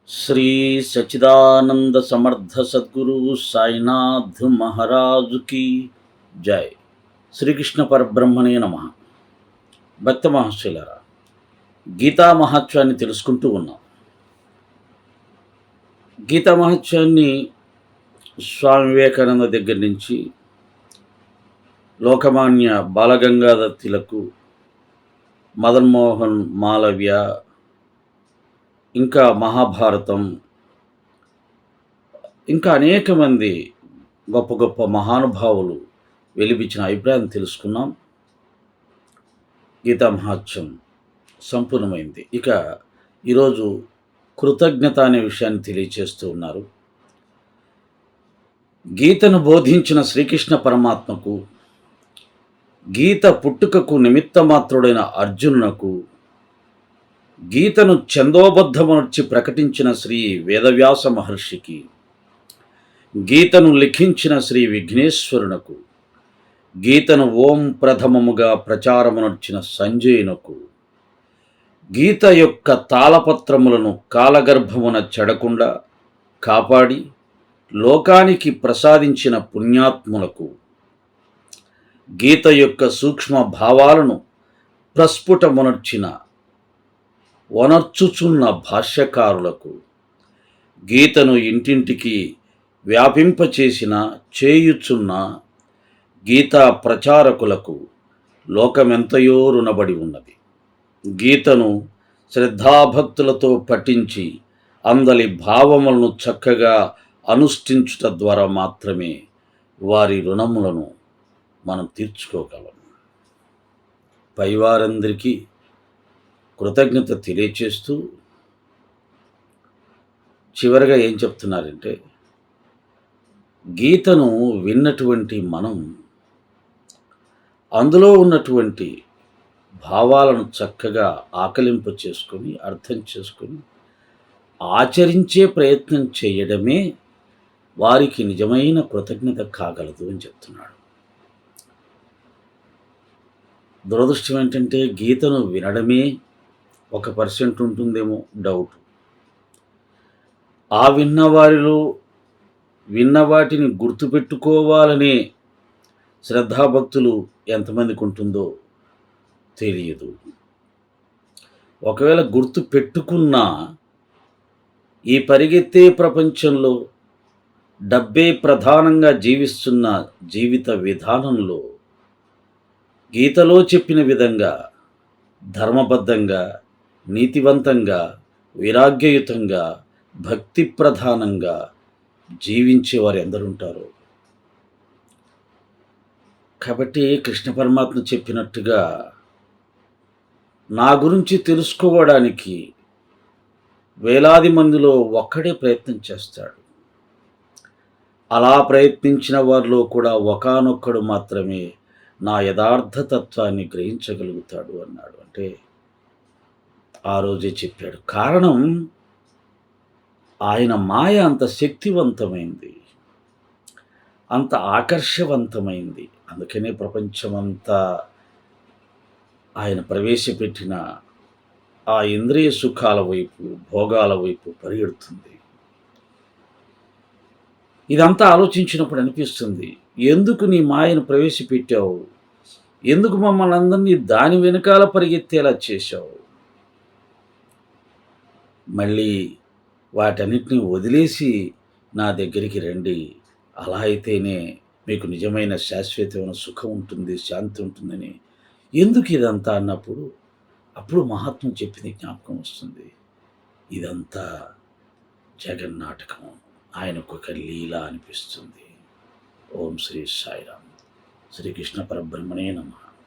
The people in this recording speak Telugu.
శ్రీ సచ్చిదానంద సమర్థ సద్గురు సాయినాథ్ మహారాజుకి జై. శ్రీకృష్ణ పరబ్రహ్మణే నమ. భక్త మహర్షులారా, గీతా మహత్యాన్ని తెలుసుకుంటూ ఉన్నాం. గీతా మహత్యాన్ని స్వామి వివేకానంద దగ్గర నుంచి లోకమాన్య బాలగంగాధర్ తిలక్, మదన్మోహన్ మాలవ్య, ఇంకా మహాభారతం, ఇంకా అనేక మంది గొప్ప గొప్ప మహానుభావులు వెలిపించిన అభిప్రాయం తెలుసుకున్నాం. గీతా మహాత్యం సంపూర్ణమైంది. ఇక ఈరోజు కృతజ్ఞత అనే విషయాన్ని తెలియచేస్తూ ఉన్నారు. గీతను బోధించిన శ్రీకృష్ణ పరమాత్మకు, గీత పుట్టుకకు నిమిత్తమాత్రుడైన అర్జునునకు, గీతను ఛందోబద్ధమర్చి ప్రకటించిన శ్రీ వేదవ్యాస మహర్షికి, గీతను లిఖించిన శ్రీ విఘ్నేశ్వరునకు, గీతను ఓం ప్రథమముగా ప్రచారమునర్చిన సంజయునకు, గీత యొక్క తాళపత్రములను కాలగర్భమున చెడకుండా కాపాడి లోకానికి ప్రసాదించిన పుణ్యాత్ములకు, గీత యొక్క సూక్ష్మ భావాలను ప్రస్ఫుటమునర్చిన వనర్చుచున్న భాష్యకారులకు, గీతను ఇంటింటికి వ్యాపింపచేసిన చేయుచున్న గీతా ప్రచారకులకు లోకమెంతయో రుణబడి ఉన్నది. గీతను శ్రద్ధాభక్తులతో పఠించి అందలి భావములను చక్కగా అనుష్ఠించుట ద్వారా మాత్రమే వారి రుణములను మనం తీర్చుకోగలం. పైవారందరికీ కృతజ్ఞత తెలియచేస్తూ చివరగా ఏం చెప్తున్నారంటే, గీతను విన్నటువంటి మనం అందులో ఉన్నటువంటి భావాలను చక్కగా ఆకలింపు చేసుకొని, అర్థం చేసుకొని ఆచరించే ప్రయత్నం చేయడమే వారికి నిజమైన కృతజ్ఞత కాగలదు అని చెప్తున్నాడు. దురదృష్టం ఏంటంటే, గీతను వినడమే 1% ఉంటుందేమో డౌట్. ఆ విన్నవారిలో విన్న వాటిని గుర్తుపెట్టుకోవాలనే శ్రద్ధాభక్తులు ఎంతమందికి ఉంటుందో తెలియదు. ఒకవేళ గుర్తు పెట్టుకున్నా ఈ పరిగెత్తే ప్రపంచంలో డబ్బే ప్రధానంగా జీవిస్తున్న జీవిత విధానంలో గీతలో చెప్పిన విధంగా ధర్మబద్ధంగా, నీతివంతంగా, వైరాగ్యయుతంగా, భక్తి ప్రధానంగా జీవించేవారు ఎందరుంటారో. కాబట్టి కృష్ణ పరమాత్మ చెప్పినట్టుగా నా గురించి తెలుసుకోవడానికి వేలాది మందిలో ఒక్కడే ప్రయత్నం చేస్తాడు. అలా ప్రయత్నించిన వారిలో కూడా ఒకానొక్కడు మాత్రమే నా యథార్థ తత్వాన్ని గ్రహించగలుగుతాడు అన్నాడు. అంటే ఆ రోజే చెప్పాడు. కారణం, ఆయన మాయ అంత శక్తివంతమైంది, అంత ఆకర్షవంతమైంది. అందుకనే ప్రపంచమంతా ఆయన ప్రవేశపెట్టిన ఆ ఇంద్రియ సుఖాల వైపు, భోగాల వైపు పరిగెడుతుంది. ఇదంతా ఆలోచించినప్పుడు అనిపిస్తుంది, ఎందుకు నీ మాయను ప్రవేశపెట్టావు? ఎందుకు మమ్మల్ని అందరినీ దాని వెనకాల పరిగెత్తేలా చేశావు? మళ్ళీ వాటన్నిటిని వదిలేసి నా దగ్గరికి రండి. అలా అయితేనే మీకు నిజమైన శాశ్వతమైన సుఖం ఉంటుంది, శాంతి ఉంటుందని. ఎందుకు ఇదంతా అన్నప్పుడు అప్పుడు మహాత్మ చెప్పింది జ్ఞాపకం వస్తుంది. ఇదంతా జగన్నాటకం, ఆయనకొక లీల అనిపిస్తుంది. ఓం శ్రీ సాయిరామ్. శ్రీకృష్ణ పరబ్రహ్మణే నమః.